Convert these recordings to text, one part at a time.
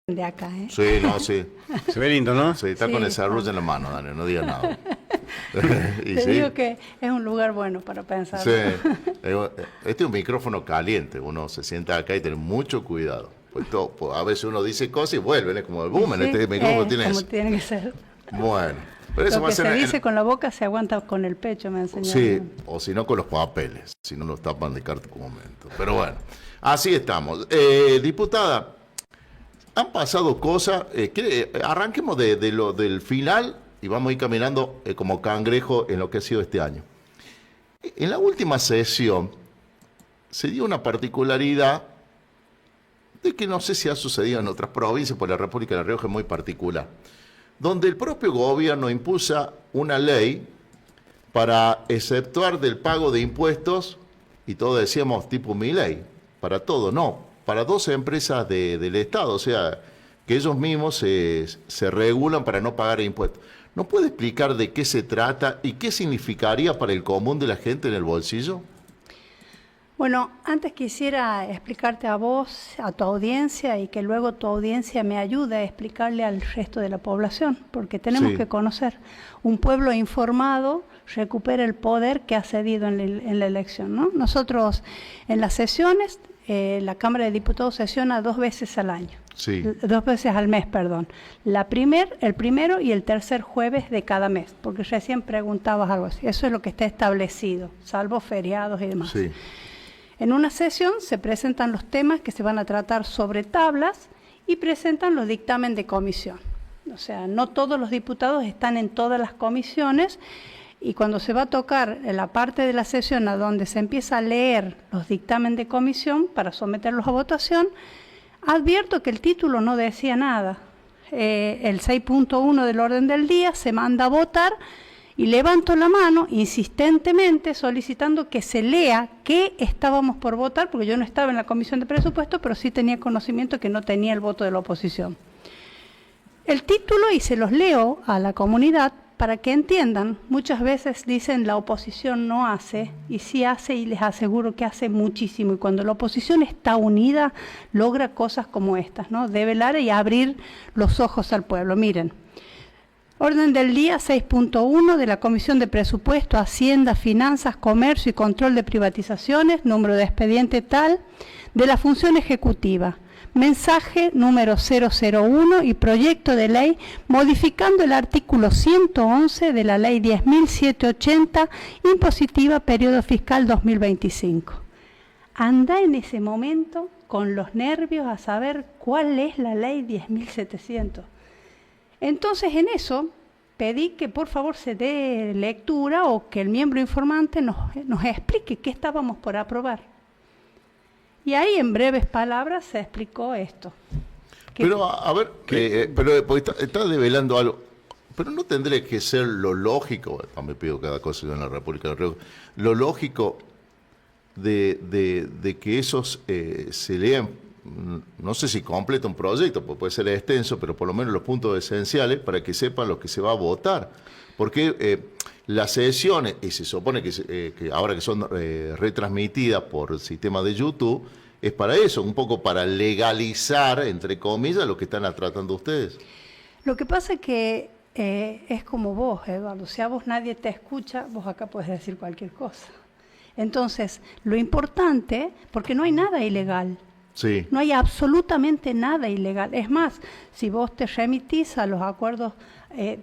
de acá, ¿eh? Sí, no, sí. Se ve lindo, ¿no? Sí, está Sí, con el serrucho en la mano, Daniel, no digas nada. Y Te sí, digo que es un lugar bueno para pensar. sí. Este es un micrófono caliente, uno se sienta acá y tiene mucho cuidado. Pues a veces uno dice cosas y vuelven, es como el boom, Sí, este micrófono tiene como eso. tiene que ser. Bueno, pero eso Lo va a que ser... se dice con la boca se aguanta con el pecho, me enseñaron. Sí, o si no con los papeles, si no los tapan de cardocumento. Pero bueno, así estamos. Diputada, han pasado cosas, arranquemos del final y vamos a ir caminando como cangrejo en lo que ha sido este año. En la última sesión se dio una particularidad de que no sé si ha sucedido en otras provincias, por la República de La Rioja es muy particular, donde el propio gobierno impuso una ley para exceptuar del pago de impuestos, y todos decíamos tipo Milei, para todo, no, para 12 empresas del Estado, o sea, que ellos mismos se regulan para no pagar impuestos. ¿No puede explicar de qué se trata y qué significaría para el común de la gente en el bolsillo? Bueno, antes quisiera explicarte a vos, a tu audiencia, y que luego tu audiencia me ayude a explicarle al resto de la población, porque tenemos Sí. que conocer. Un pueblo informado recupera el poder que ha cedido en la elección, ¿no? Nosotros en las sesiones, la Cámara de Diputados sesiona 2 veces al año. Sí. 2 veces al mes, perdón. El primero y el tercer jueves de cada mes, porque recién preguntabas algo así. Eso es lo que está establecido, salvo feriados y demás. Sí. En una sesión se presentan los temas que se van a tratar sobre tablas y presentan los dictámenes de comisión. O sea, no todos los diputados están en todas las comisiones, y cuando se va a tocar en la parte de la sesión a donde se empieza a leer los dictámenes de comisión para someterlos a votación, advierto que el título no decía nada. El 6.1 del orden del día se manda a votar y levanto la mano insistentemente solicitando que se lea qué estábamos por votar, porque yo no estaba en la comisión de presupuesto, pero sí tenía conocimiento que no tenía el voto de la oposición. El título, y se los leo a la comunidad para que entiendan, muchas veces dicen la oposición no hace, y sí hace, y les aseguro que hace muchísimo, y cuando la oposición está unida logra cosas como estas, ¿no? De velar y abrir los ojos al pueblo. Miren, orden del día 6.1 de la Comisión de Presupuesto, Hacienda, Finanzas, Comercio y Control de Privatizaciones, número de expediente tal, de la Función Ejecutiva. Mensaje número 001 y proyecto de ley modificando el artículo 111 de la ley 10.780, impositiva, periodo fiscal 2025. Anda en ese momento con los nervios a saber cuál es la ley 10.700. Entonces en eso pedí que por favor se dé lectura o que el miembro informante nos explique qué estábamos por aprobar. Y ahí en breves palabras se explicó esto. Pero a ver, porque está develando algo, pero no tendría que ser lo lógico, me pido cada cosa en la República de Río, lo lógico de que esos se lean, no sé si completa un proyecto, pues puede ser extenso, pero por lo menos los puntos esenciales para que sepan lo que se va a votar. Porque las sesiones, y se supone que ahora que son retransmitidas por el sistema de YouTube, es para eso, un poco para legalizar, entre comillas, lo que están tratando ustedes. Lo que pasa es que es como vos, Eduardo, si a vos nadie te escucha, vos acá puedes decir cualquier cosa. Entonces, lo importante, porque no hay nada ilegal. Sí. No hay absolutamente nada ilegal. Es más, si vos te remitís a los acuerdos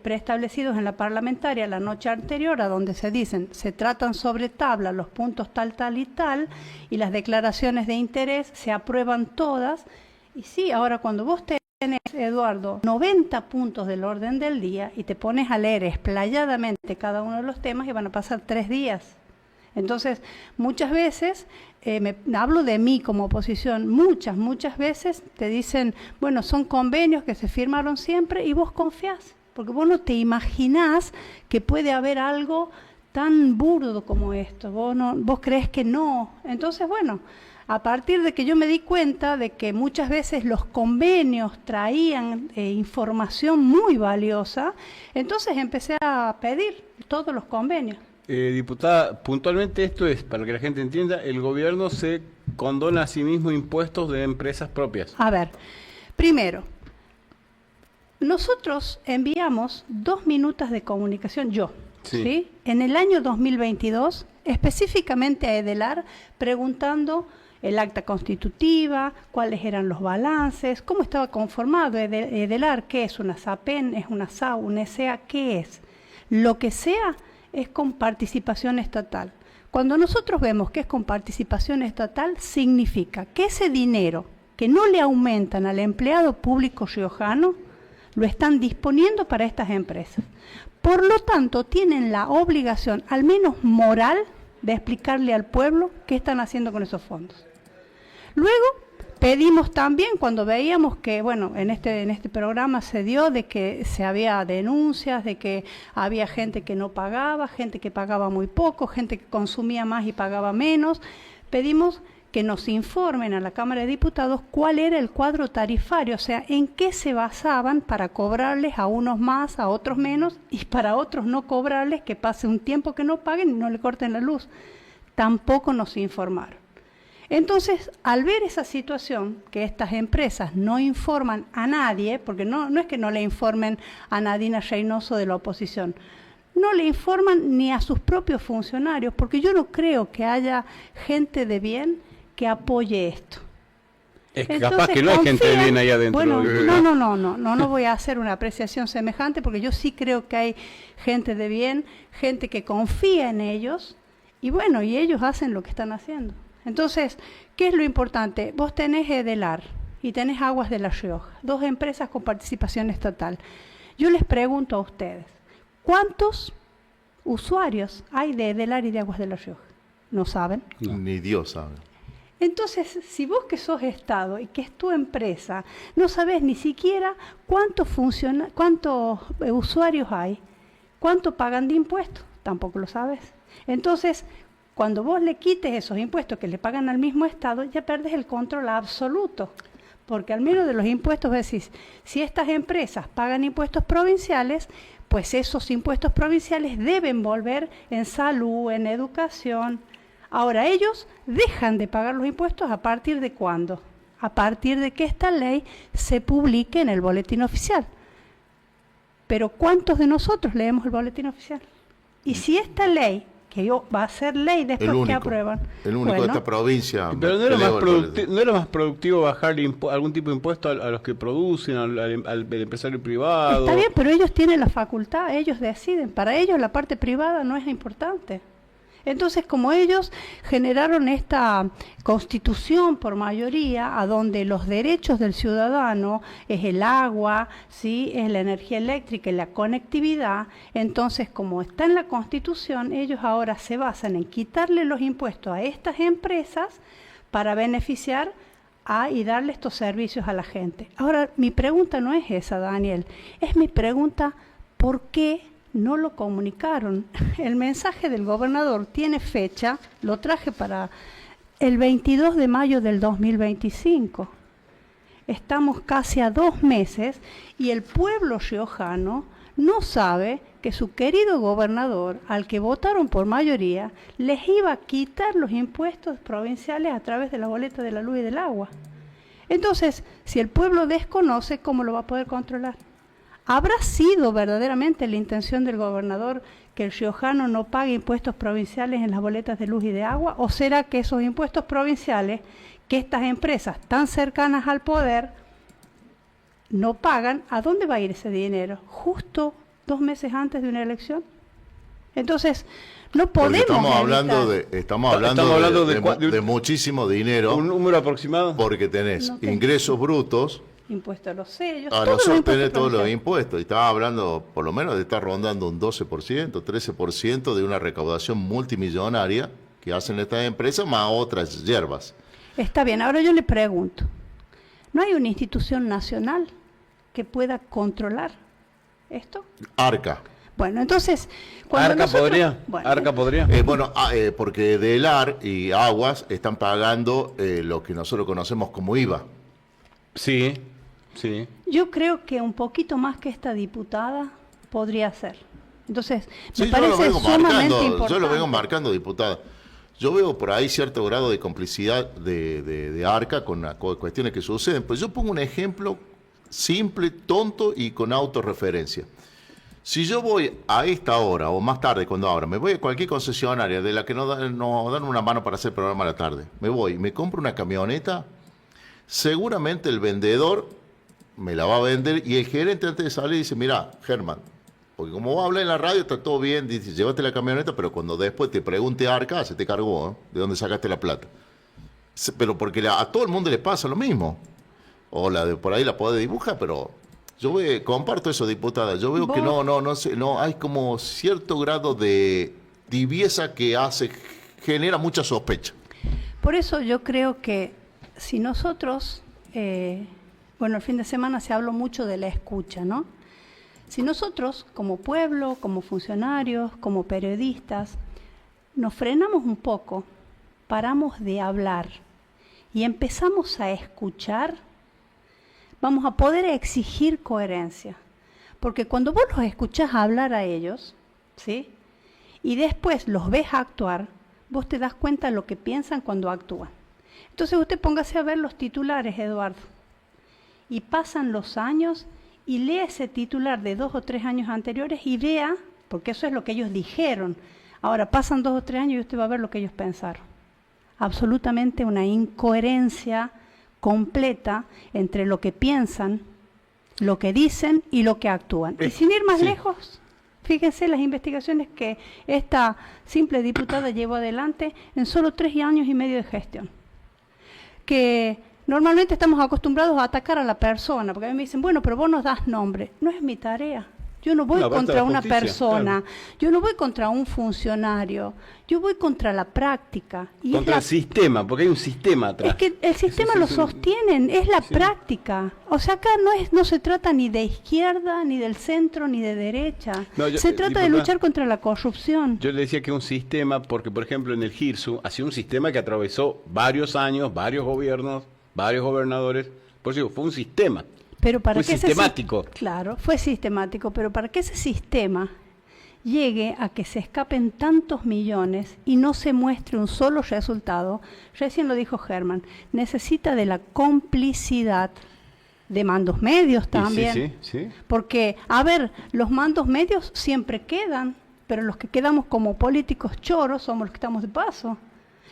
preestablecidos en la parlamentaria la noche anterior, a donde se dicen, se tratan sobre tabla los puntos tal, tal y tal, y las declaraciones de interés se aprueban todas. Y sí, ahora cuando vos tenés, Eduardo, 90 puntos del orden del día y te pones a leer explayadamente cada uno de los temas, y van a pasar 3 días. Entonces, muchas veces, hablo de mí como oposición, muchas veces te dicen, bueno, son convenios que se firmaron siempre, y vos confiás, porque vos no te imaginás que puede haber algo tan burdo como esto, vos crees que no. Entonces, bueno, a partir de que yo me di cuenta de que muchas veces los convenios traían información muy valiosa, entonces empecé a pedir todos los convenios. Diputada, puntualmente esto es, para que la gente entienda, el gobierno se condona a sí mismo impuestos de empresas propias. A ver, primero, Nosotros enviamos 2 minutos de comunicación, Sí. ¿sí? En el año 2022, específicamente a Edelar, preguntando el acta constitutiva, cuáles eran los balances, cómo estaba conformado Edelar, qué es una SAPEN, es una SAU, una SA, qué es. Lo que sea es con participación estatal. Cuando nosotros vemos que es con participación estatal, significa que ese dinero que no le aumentan al empleado público riojano, lo están disponiendo para estas empresas. Por lo tanto, tienen la obligación, al menos moral, de explicarle al pueblo qué están haciendo con esos fondos. Luego, pedimos también, cuando veíamos que, bueno, en este programa se dio de que se había denuncias, de que había gente que no pagaba, gente que pagaba muy poco, gente que consumía más y pagaba menos, pedimos que nos informen a la Cámara de Diputados cuál era el cuadro tarifario, o sea, en qué se basaban para cobrarles a unos más, a otros menos, y para otros no cobrarles, que pase un tiempo que no paguen y no le corten la luz. Tampoco nos informaron. Entonces, al ver esa situación, que estas empresas no informan a nadie, porque no es que no le informen a Nadina Reynoso de la oposición, no le informan ni a sus propios funcionarios, porque yo no creo que haya gente de bien que apoye esto. Es que Entonces, capaz que no hay gente confían- bien ahí adentro. Bueno, no voy a hacer una apreciación semejante, porque yo sí creo que hay gente de bien, gente que confía en ellos, y bueno, y ellos hacen lo que están haciendo. Entonces, ¿qué es lo importante? Vos tenés Edelar y tenés Aguas de La Rioja, 2 empresas con participación estatal. Yo les pregunto a ustedes, ¿cuántos usuarios hay de Edelar y de Aguas de La Rioja? ¿No saben? No. Ni Dios sabe. Entonces, si vos que sos Estado y que es tu empresa, no sabés ni siquiera cuántos usuarios hay, cuánto pagan de impuestos, tampoco lo sabes. Entonces, cuando vos le quites esos impuestos que le pagan al mismo Estado, ya perdés el control absoluto. Porque al menos de los impuestos, decís, si estas empresas pagan impuestos provinciales, pues esos impuestos provinciales deben volver en salud, en educación. Ahora, ellos dejan de pagar los impuestos, ¿a partir de cuándo? A partir de que esta ley se publique en el boletín oficial. Pero ¿cuántos de nosotros leemos el boletín oficial? Y si esta ley, que va a ser ley después que aprueban... El único de bueno, esta provincia. Pero no era, que más leo el- ¿no era más productivo bajar algún tipo de impuesto a los que producen, al empresario privado? Está bien, pero ellos tienen la facultad, ellos deciden. Para ellos la parte privada no es importante. Entonces, como ellos generaron esta constitución por mayoría, a donde los derechos del ciudadano es el agua, ¿sí?, es la energía eléctrica y la conectividad, entonces, como está en la constitución, ellos ahora se basan en quitarle los impuestos a estas empresas para beneficiar y darle estos servicios a la gente. Ahora, mi pregunta no es esa, Daniel, es mi pregunta, ¿por qué no lo comunicaron? El mensaje del gobernador tiene fecha, lo traje para el 22 de mayo del 2025. Estamos casi a 2 meses y el pueblo riojano no sabe que su querido gobernador, al que votaron por mayoría, les iba a quitar los impuestos provinciales a través de la boleta de la luz y del agua. Entonces, si el pueblo desconoce, ¿cómo lo va a poder controlar? ¿Habrá sido verdaderamente la intención del gobernador que el riojano no pague impuestos provinciales en las boletas de luz y de agua? ¿O será que esos impuestos provinciales, que estas empresas tan cercanas al poder no pagan, ¿a dónde va a ir ese dinero? ¿Justo 2 meses antes de una elección? Entonces, no Porque podemos estamos hablando evitar- estamos hablando de de muchísimo dinero, ¿Un número aproximado? porque tenés No tengo. ingresos brutos, impuesto a los sellos, a todos los nosotros impuestos tenés todos los provinciales. impuestos. Y estaba hablando, por lo menos, de estar rondando un 12%, 13% de una recaudación multimillonaria que hacen estas empresas, más otras hierbas. Está bien, ahora yo le pregunto, ¿no hay una institución nacional que pueda controlar esto? Arca. Bueno, entonces... cuando ¿Arca nosotros- podría? Bueno, ¿Arca podría? Porque Delar y Aguas están pagando lo que nosotros conocemos como IVA. Sí, sí. yo creo que un poquito más que esta diputada podría ser. Entonces, Sí, me parece sumamente importante. yo lo vengo marcando, diputada. Yo veo por ahí cierto grado de complicidad de Arca con cuestiones que suceden. Pues yo pongo un ejemplo simple, tonto y con autorreferencia. Si yo voy a esta hora o más tarde cuando abra, me voy a cualquier concesionaria de la que no dan una mano para hacer programa a la tarde, me voy, me compro una camioneta, seguramente el vendedor me la va a vender y el gerente antes de salir dice, mira, Germán, porque como vos hablas en la radio está todo bien, dice, llévate la camioneta, pero cuando después te pregunte Arca, se te cargó, ¿eh? ¿De dónde sacaste la plata? Pero porque a todo el mundo le pasa lo mismo. O la de por ahí la podés dibujar, pero yo comparto eso, diputada. Yo veo que no hay como cierto grado de tibieza que genera mucha sospecha. Por eso yo creo que si nosotros, bueno, el fin de semana se habló mucho de la escucha, ¿no? Si nosotros, como pueblo, como funcionarios, como periodistas, nos frenamos un poco, paramos de hablar y empezamos a escuchar, vamos a poder exigir coherencia. Porque cuando vos los escuchás hablar a ellos, ¿sí? Y después los ves actuar, vos te das cuenta de lo que piensan cuando actúan. Entonces usted póngase a ver los titulares, Eduardo. Y pasan los años y lea ese titular de 2 o 3 años anteriores y vea, porque eso es lo que ellos dijeron. Ahora pasan 2 o 3 años y usted va a ver lo que ellos pensaron. Absolutamente una incoherencia completa entre lo que piensan, lo que dicen y lo que actúan. Y sin ir más lejos, fíjense las investigaciones que esta simple diputada llevó adelante en solo 3 años y medio de gestión. Que normalmente estamos acostumbrados a atacar a la persona, porque a mí me dicen, bueno, pero vos nos das nombre. No es mi tarea. Yo no voy contra una persona, yo no voy contra un funcionario, yo voy contra la práctica. Y contra el sistema, porque hay un sistema atrás. Es que el sistema lo sostienen, es la práctica. O sea, acá no se trata ni de izquierda, ni del centro, ni de derecha. Se trata de luchar contra la corrupción. Yo le decía que un sistema, porque por ejemplo en el GIRSU, ha sido un sistema que atravesó varios años, varios gobiernos, varios gobernadores, por eso fue un sistema. Pero para fue sistemático. Claro, fue sistemático, pero para que ese sistema llegue a que se escapen tantos millones y no se muestre un solo resultado, recién lo dijo Germán, necesita de la complicidad de mandos medios también. Sí. Porque, a ver, los mandos medios siempre quedan, pero los que quedamos como políticos choros somos los que estamos de paso.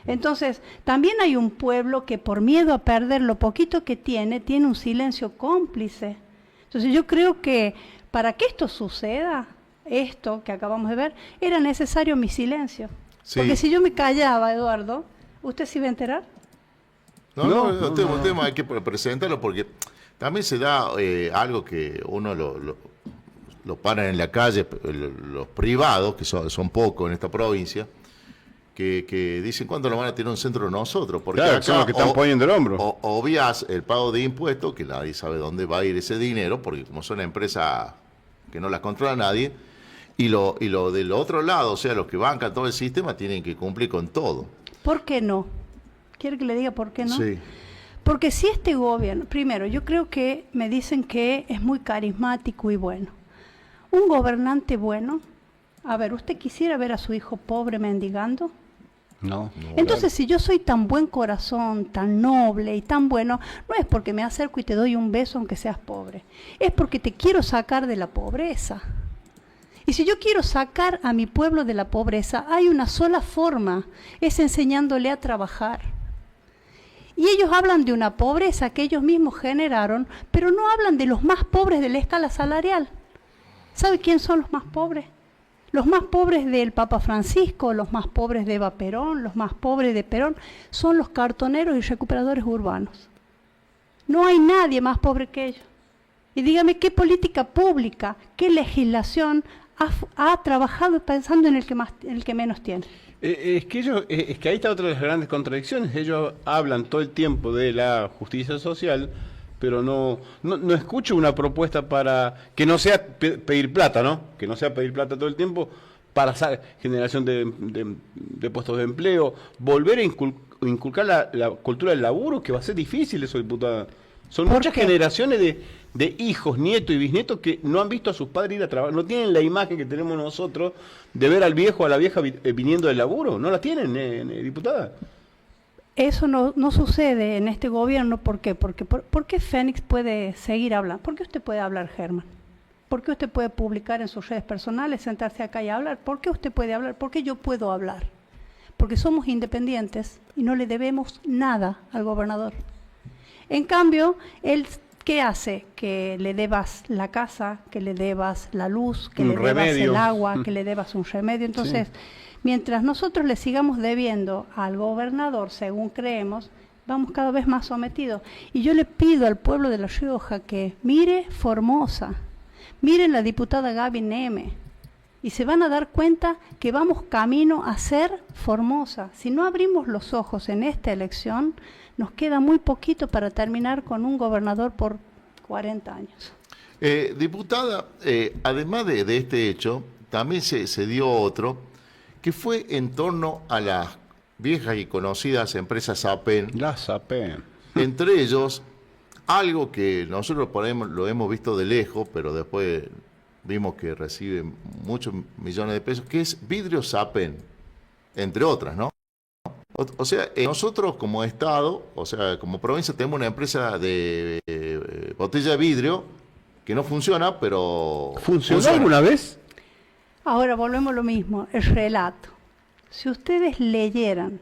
Entonces, también hay un pueblo que por miedo a perder lo poquito que tiene un silencio cómplice. Entonces yo creo que para que esto suceda, esto que acabamos de ver, era necesario mi silencio. Sí. Porque si yo me callaba, Eduardo, ¿usted se iba a enterar? No, un tema hay que presentarlo porque también se da algo que uno lo paran en la calle, los privados, que son pocos en esta provincia, que dicen cuándo lo van a tener un centro de nosotros, porque claro, acá son los que están poniendo el hombro. Obvias el pago de impuestos, que nadie sabe dónde va a ir ese dinero, porque como son empresas que no las controla nadie, y lo del otro lado, o sea, los que bancan todo el sistema tienen que cumplir con todo. ¿Por qué no? ¿Quiere que le diga por qué no? Sí. Porque si este gobierno, primero, yo creo que me dicen que es muy carismático y bueno. Un gobernante bueno, a ver, ¿usted quisiera ver a su hijo pobre mendigando? No. Entonces, si yo soy tan buen corazón, tan noble y tan bueno, no es porque me acerco y te doy un beso aunque seas pobre. Es porque te quiero sacar de la pobreza. Y si yo quiero sacar a mi pueblo de la pobreza, hay una sola forma, es enseñándole a trabajar. Y ellos hablan de una pobreza que ellos mismos generaron, pero no hablan de los más pobres de la escala salarial. ¿Sabe quién son los más pobres? Los más pobres del Papa Francisco, los más pobres de Eva Perón, los más pobres de Perón, son los cartoneros y recuperadores urbanos. No hay nadie más pobre que ellos. Y dígame, ¿qué política pública, qué legislación ha trabajado pensando en el que menos tiene? Es que ahí está otra de las grandes contradicciones. Ellos hablan todo el tiempo de la justicia social, pero no escucho una propuesta para que no sea pedir plata, ¿no? Que no sea pedir plata todo el tiempo para hacer generación de puestos de empleo, volver a inculcar la cultura del laburo, que va a ser difícil eso, diputada. Son muchas generaciones de hijos, nietos y bisnietos que no han visto a sus padres ir a trabajar, no tienen la imagen que tenemos nosotros de ver al viejo o a la vieja viniendo del laburo, no la tienen, diputada. Eso no sucede en este gobierno. ¿Por qué? ¿Por qué Fénix puede seguir hablando? ¿Por qué usted puede hablar, Germán? ¿Por qué usted puede publicar en sus redes personales, sentarse acá y hablar? ¿Por qué usted puede hablar? ¿Por qué yo puedo hablar? Porque somos independientes y no le debemos nada al gobernador. En cambio, él, ¿qué hace? Que le debas la casa, que le debas la luz, que le debas el agua, que le debas un remedio. Entonces, mientras nosotros le sigamos debiendo al gobernador, según creemos, vamos cada vez más sometidos. Y yo le pido al pueblo de La Rioja que mire Formosa, miren la diputada Gaby Neme, y se van a dar cuenta que vamos camino a ser Formosa. Si no abrimos los ojos en esta elección, nos queda muy poquito para terminar con un gobernador por 40 años. Diputada, además de este hecho, también se dio otro, que fue en torno a las viejas y conocidas empresas SAPEN. Las SAPEN. Entre ellos, algo que nosotros lo hemos visto de lejos, pero después vimos que recibe muchos millones de pesos, que es Vidrio SAPEN, entre otras, ¿no? O sea, nosotros como Estado, o sea, como provincia, tenemos una empresa de botella de vidrio que no funciona, pero... ¿Funcionó alguna vez? Ahora volvemos a lo mismo, el relato. Si ustedes leyeran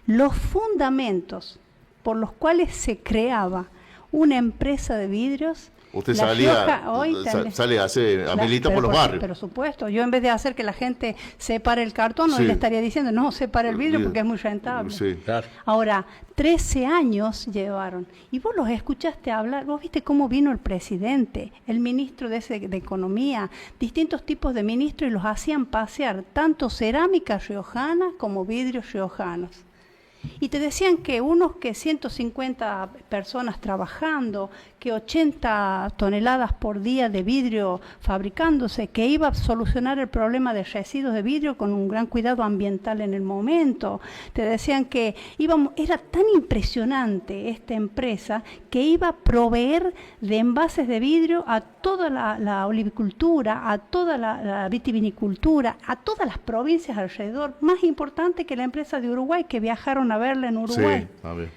los fundamentos por los cuales se creaba una empresa de vidrios, usted sale a militar por los barrios. Por supuesto, yo en vez de hacer que la gente separe el cartón, hoy le estaría diciendo, no, separe el vidrio porque es muy rentable. Sí, claro. Ahora, 13 años llevaron, y vos los escuchaste hablar, vos viste cómo vino el presidente, el ministro de Economía, distintos tipos de ministros, y los hacían pasear, tanto cerámica riojana como vidrios riojanos. Y te decían que 150 personas trabajando, que 80 toneladas por día de vidrio fabricándose, que iba a solucionar el problema de residuos de vidrio con un gran cuidado ambiental en el momento. Te decían que era tan impresionante esta empresa que iba a proveer de envases de vidrio a toda la olivicultura, a toda la vitivinicultura, a todas las provincias alrededor, más importante que la empresa de Uruguay, que viajaron a verla en Uruguay. Sí, a ver.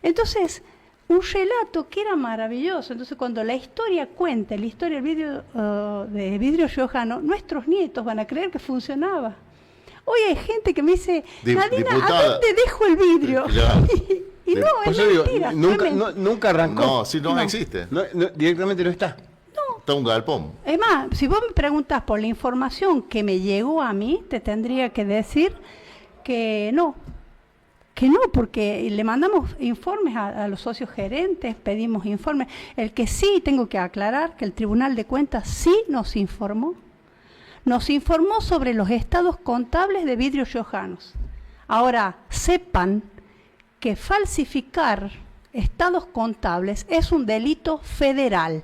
Entonces, un relato que era maravilloso. Entonces, cuando la historia cuenta, la historia de vidrio riojano, nuestros nietos van a creer que funcionaba. Hoy hay gente que me dice, Nadina, ¿a dónde dejo el vidrio? Y no, es mentira. Nunca arrancó. No, si no existe. Directamente no está. Está un galpón. Es más, si vos me preguntas por la información que me llegó a mí, te tendría que decir que no, porque le mandamos informes a los socios gerentes, pedimos informes. El que sí, tengo que aclarar que el Tribunal de Cuentas sí nos informó sobre los estados contables de vidrios riojanos. Ahora, sepan que falsificar estados contables es un delito federal.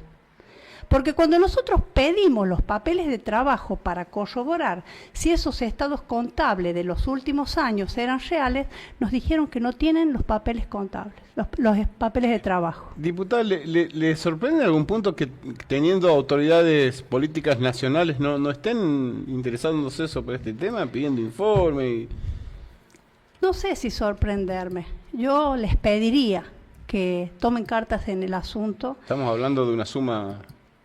Porque cuando nosotros pedimos los papeles de trabajo para corroborar si esos estados contables de los últimos años eran reales, nos dijeron que no tienen los papeles contables, los papeles de trabajo. Diputada, ¿le sorprende en algún punto que teniendo autoridades políticas nacionales no estén interesándose sobre este tema, pidiendo informe? No sé si sorprenderme. Yo les pediría que tomen cartas en el asunto. Estamos hablando de una suma...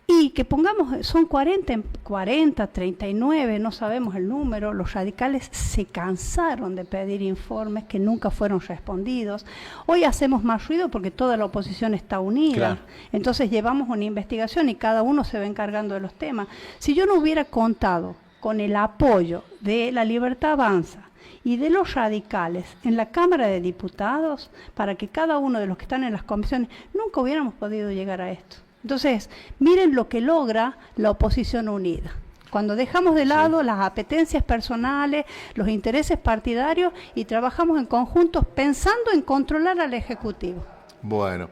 Y que pongamos, son 40, 39, no sabemos el número. Los radicales se cansaron de pedir informes que nunca fueron respondidos. Hoy hacemos más ruido porque toda la oposición está unida. Claro. Entonces llevamos una investigación y cada uno se va encargando de los temas. Si yo no hubiera contado con el apoyo de La Libertad Avanza y de los radicales en la Cámara de Diputados, para que cada uno de los que están en las comisiones, nunca hubiéramos podido llegar a esto. Entonces, miren lo que logra la oposición unida. Cuando dejamos de lado las apetencias personales, los intereses partidarios y trabajamos en conjunto pensando en controlar al Ejecutivo. Bueno,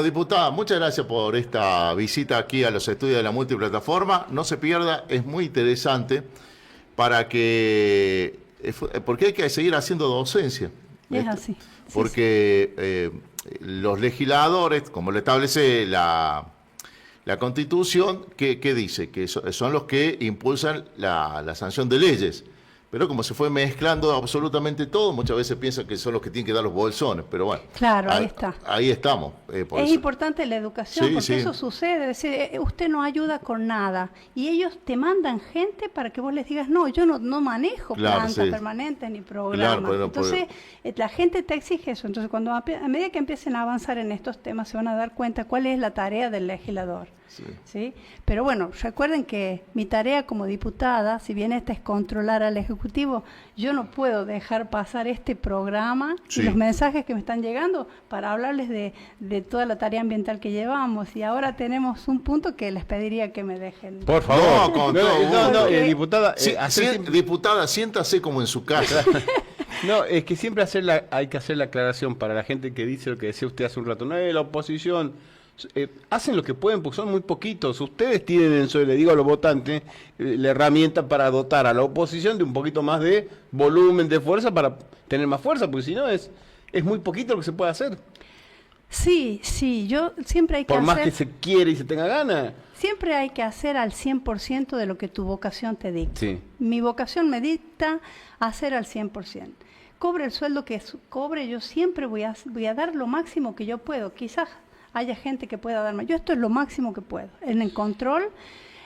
diputada, muchas gracias por esta visita aquí a los estudios de la multiplataforma. No se pierda, es muy interesante porque hay que seguir haciendo docencia. Es así. Porque los legisladores, como lo establece la Constitución, ¿qué dice? Que son los que impulsan la sanción de leyes. Pero como se fue mezclando absolutamente todo, muchas veces piensan que son los que tienen que dar los bolsones, pero bueno. Claro, ahí está. Ahí estamos. Por Es eso. importante la educación, Sí, porque sí. eso sucede. Es decir, usted no ayuda con nada. Y ellos te mandan gente para que vos les digas, no, yo no manejo Claro, plantas sí. permanentes ni programas. Claro, pero- Entonces, la gente te exige eso. Entonces, cuando a medida que empiecen a avanzar en estos temas, se van a dar cuenta cuál es la tarea del legislador. Sí. ¿Sí? Pero bueno, recuerden que mi tarea como diputada, si bien esta es controlar al Ejecutivo, yo no puedo dejar pasar este programa Sí. y los mensajes que me están llegando para hablarles de toda la tarea ambiental que llevamos. Y ahora tenemos un punto que les pediría que me dejen. Por favor. No, con todo gusto. Diputada, Sí, diputada, siéntase como en su casa. no, es que siempre hay que hacer la aclaración para la gente que dice lo que decía usted hace un rato. No, la oposición hacen lo que pueden porque son muy poquitos. Ustedes tienen, le digo a los votantes, la herramienta para dotar a la oposición de un poquito más de volumen, de fuerza, para tener más fuerza, porque si no es muy poquito lo que se puede hacer. Sí, yo siempre hay que Por más hacer... que se quiere y se tenga ganas. Siempre hay que hacer al 100% de lo que tu vocación te dicta. Sí. Mi vocación me dicta hacer al 100%. Cobre el sueldo que cobre, yo siempre voy a dar lo máximo que yo puedo. Quizás haya gente que pueda dar más. Yo esto es lo máximo que puedo. En el control,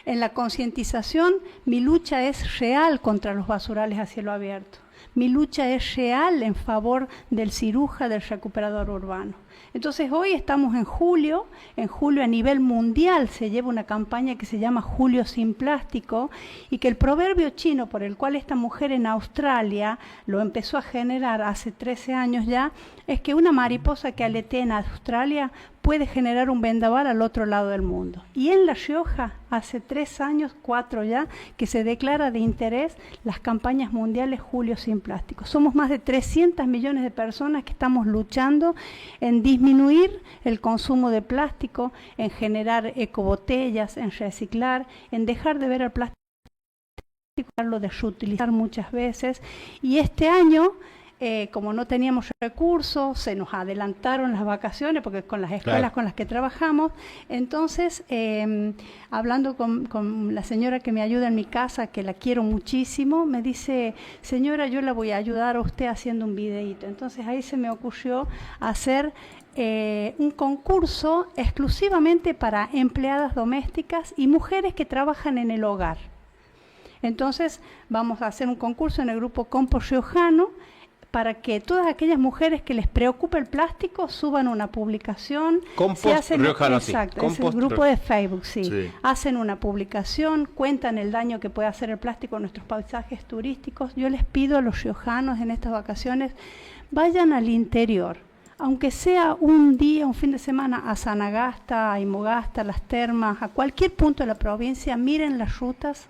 en la concientización, mi lucha es real contra los basurales a cielo abierto. Mi lucha es real en favor del ciruja, del recuperador urbano. Entonces hoy estamos en julio a nivel mundial se lleva una campaña que se llama Julio sin plástico y que el proverbio chino por el cual esta mujer en Australia lo empezó a generar hace 13 años ya, es que una mariposa que aletea en Australia puede generar un vendaval al otro lado del mundo. Y en La Rioja, hace 3 años, 4 ya, que se declara de interés las campañas mundiales Julio sin plástico. Somos más de 300 millones de personas que estamos luchando en disminuir el consumo de plástico, en generar ecobotellas, en reciclar, en dejar de ver al plástico, de reutilizar muchas veces. Y este año... como no teníamos recursos, se nos adelantaron las vacaciones, porque con las escuelas con las que trabajamos, entonces, hablando con la señora que me ayuda en mi casa, que la quiero muchísimo, me dice, señora, yo la voy a ayudar a usted haciendo un videíto. Entonces ahí se me ocurrió hacer un concurso exclusivamente para empleadas domésticas y mujeres que trabajan en el hogar. Entonces vamos a hacer un concurso en el grupo Compost Riojano, para que todas aquellas mujeres que les preocupa el plástico suban una publicación. Compost Riojano, exacto, sí. es el grupo de Facebook, sí. Sí. Hacen una publicación, cuentan el daño que puede hacer el plástico en nuestros paisajes turísticos. Yo les pido a los riojanos en estas vacaciones, vayan al interior, aunque sea un día, un fin de semana, a Sanagasta, a Imogasta, a Las Termas, a cualquier punto de la provincia, miren las rutas,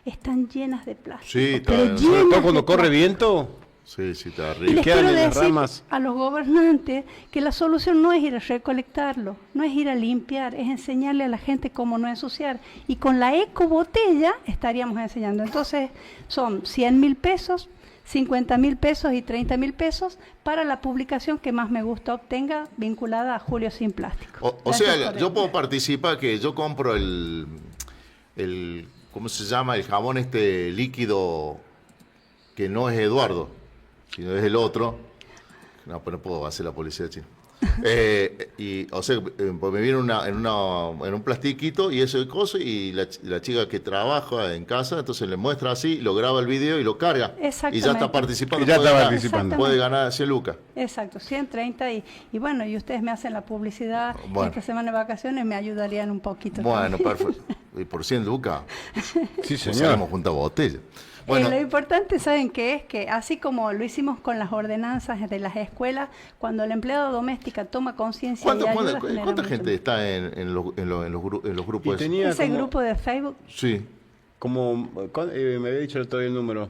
están llenas de plástico. Sí, pero está- Sobre llenas todo cuando de corre plástico. viento. Sí, está Y rico. les quedan quiero en las decir ramas. a los gobernantes que la solución no es ir a recolectarlo, no es ir a limpiar, es enseñarle a la gente cómo no ensuciar. Y con la ecobotella estaríamos enseñando. Entonces son 100.000 pesos, 50.000 pesos y 30.000 pesos para la publicación que más me gusta obtenga vinculada a Julio sin plástico. O Gracias sea, por yo el- puedo participar que yo compro ¿cómo se llama? El jabón líquido que no es Eduardo, sino es el otro. No, pues no puedo hacer la publicidad china. O sea, pues me viene en un plastiquito y eso de cosas y la chica que trabaja en casa, entonces le muestra así, lo graba el video y lo carga. Y ya Exactamente. está participando. Y ya puede está ganar- participando. Puede ganar 100 lucas. Exacto, 130 y bueno, y ustedes me hacen la publicidad Bueno. esta semana de vacaciones, me ayudarían un poquito. Bueno, también. perfecto. Y por 100 lucas, Sí, nos salimos junto a botella. Bueno, Lo importante, ¿saben qué es? Que así como lo hicimos con las ordenanzas de las escuelas, cuando la empleada doméstica toma conciencia y ayuda, genera ¿cuánta mucho. gente está en los grupos? Y tenía Ese como- grupo de Facebook. Sí. me había dicho el otro día el número.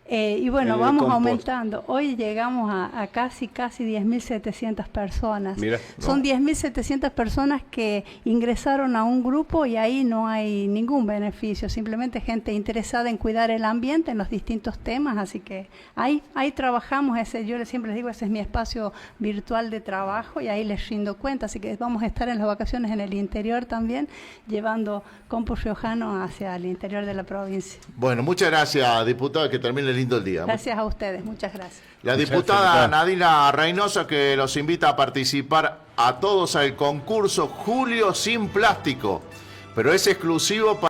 Y bueno, El vamos compost. aumentando. Hoy llegamos a casi 10.700 personas. Mira, Son 10.700 personas que ingresaron a un grupo y ahí no hay ningún beneficio, simplemente gente interesada en cuidar el ambiente en los distintos temas, así que ahí trabajamos, yo siempre les digo, ese es mi espacio virtual de trabajo y ahí les rindo cuenta, así que vamos a estar en las vacaciones en el interior también, llevando compost riojano hacia el interior de la provincia. Bueno, muchas gracias, diputada, que termine el lindo el día. Gracias a ustedes, muchas gracias. La diputada Nadina Reynoso, que los invita a participar a todos al concurso Julio sin Plástico, pero es exclusivo para